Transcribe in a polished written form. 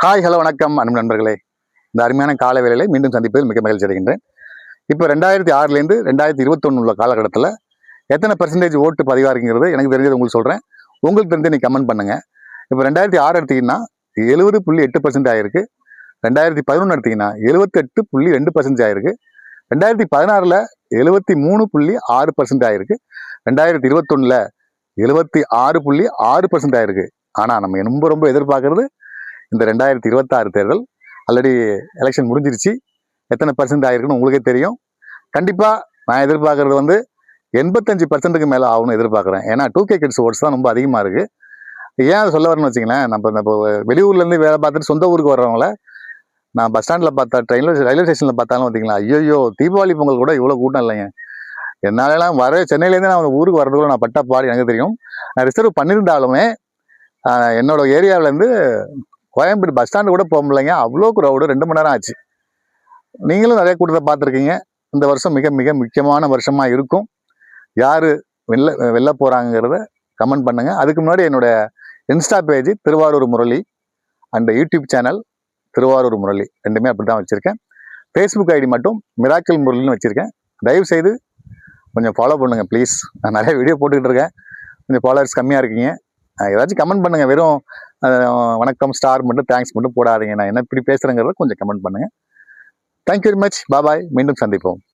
Hi hello வணக்கம் அன்பு நண்பர்களே. இந்த அருமையான கால வேளையில மீண்டும் சந்திப்பதில் மிக மகிழ்ச்சி அடைகின்றேன். இப்போ 2006லேருந்து 2021 உள்ள காலகட்டத்தில் எத்தனை பெர்சன்டேஜ் ஓட்டு பதிவாக இருக்குங்கிறது எனக்கு தெரிஞ்சது உங்களுக்கு சொல்கிறேன். உங்களுக்கு தெரிஞ்சு நீங்கள் கமெண்ட் பண்ணுங்கள். இப்போ 2006 எடுத்தீங்கன்னா 70.8% ஆயிருக்கு. 2011 எடுத்தீங்கன்னா 78.2% ஆயிருக்கு. 2016ல் 73.6% ஆயிருக்கு. 2021ல் 76.6% ஆயிருக்கு. ஆனால் நம்ம ரொம்ப ரொம்ப எதிர்பார்க்கறது இந்த 2026 தேர்தல். ஆல்ரெடி எலெக்ஷன் முடிஞ்சிருச்சு. எத்தனை பர்சன்ட் ஆயிருக்குன்னு உங்களுக்கே தெரியும். கண்டிப்பாக நான் எதிர்பார்க்கறது 85%க்கு மேலே ஆகும்னு எதிர்பார்க்குறேன். ஏன்னா 2K கிட்ஸ் ஓட்ஸ் தான் ரொம்ப அதிகமாக இருக்குது. ஏன் அதை சொல்ல வரேன்னு வச்சிங்களேன், நம்ம இப்போ வெளியூர்லேருந்து வேலை பார்த்துட்டு சொந்த ஊருக்கு வர்றவங்கள நான் பஸ் ஸ்டாண்டில் பார்த்தா, ரயில்வே ஸ்டேஷனில் பார்த்தாலும் பார்த்தீங்களா, ஐயோ தீபாவளி பொங்கல் கூட இவ்வளோ கூட்டம் இல்லைங்க. என்னாலலாம் சென்னையிலேருந்து நான் ஊருக்கு வர்றதுக்குள்ள நான் பட்ட பாடி எனக்கு தெரியும். நான் ரிசர்வ் பண்ணியிருந்தாலுமே என்னோட ஏரியாவிலேருந்து கோயம்பேடு பஸ் ஸ்டாண்டு கூட போக முடியலைங்க. அவ்வளோ க்ரௌடு. 2 மணி நேரம் ஆச்சு. நீங்களும் நிறைய கூட்டத்தை பார்த்துருக்கீங்க. இந்த வருஷம் மிக மிக முக்கியமான வருஷமாக இருக்கும். யார் வெளில போகிறாங்கிறத கமெண்ட் பண்ணுங்கள். அதுக்கு முன்னாடி என்னோடய insta page Thiruvarur Murali and YouTube channel Thiruvarur Murali ரெண்டுமே அப்படி தான் வச்சுருக்கேன். ஃபேஸ்புக் ஐடி மட்டும் மிராக்கிள் முரளின்னு வச்சுருக்கேன். தயவுசெய்து கொஞ்சம் ஃபாலோ பண்ணுங்கள் ப்ளீஸ். நான் நிறைய வீடியோ போட்டுக்கிட்டு இருக்கேன். கொஞ்சம் ஃபாலோவர்ஸ் கம்மியாக இருக்கீங்க. ஏதாச்சும் கமெண்ட் பண்ணுங்கள். வெறும் வணக்கம் ஸ்டார் மட்டும் தேங்க்ஸ் மட்டும் போடாதீங்க. நான் என்ன இப்படி பேசுகிறேங்கிறத கொஞ்சம் கமெண்ட் பண்ணுங்கள். Thank you very much. பாய். மீண்டும் சந்திப்போம்.